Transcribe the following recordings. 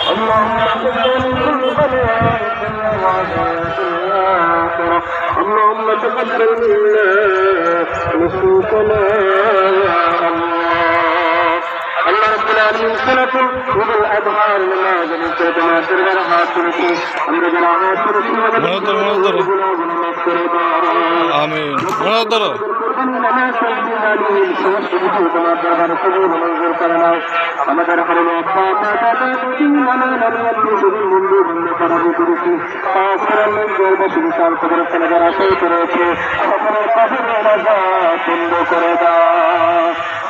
اللهم تقبل منا اللهم تقبل منا نصوصنا الله رب العالمين سنة وبالأدهار لما جمعت تناصر ورحات رسول أمر جراحات رسول آمين منظر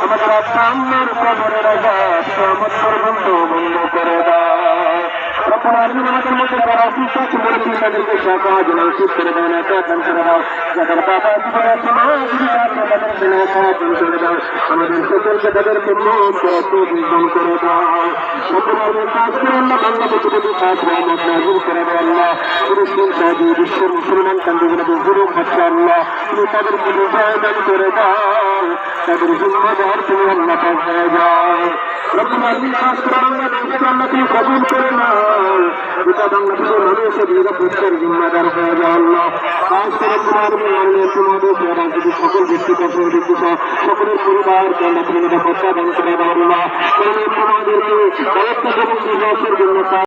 আমাদের সামনের কবরের বন্ধ করে দাও আমাদের মধ্যে যারা অসুস্থ আছে বলেছি তাদেরকে শাখা জনসিদ্ধ করে দাও না করে দাও যাদের বাবা করে দাও আমাদের সকলকে তাদেরকে জীবন করে দাও বিশ্বের মুসলমান কান্দিগুলো খাচ্ছে আল্লাহ তুমি তাদেরকে বিজয় করে দাও তাদের জিম্মাদার তুমি আল্লাহ হয়ে যাও আল্লাহ তুমি কবুল করে নাও গোটা বাংলাদেশের মানুষের নিরাপত্তার জিম্মাদার হয়ে যাও আল্লাহ তোমাদের সকল ব্যক্তিগত সকলের পরিবারকে আল্লাহ তুমি নিরাপত্তা দান করে দাও আল্লাহ তোমাদেরকে জন্য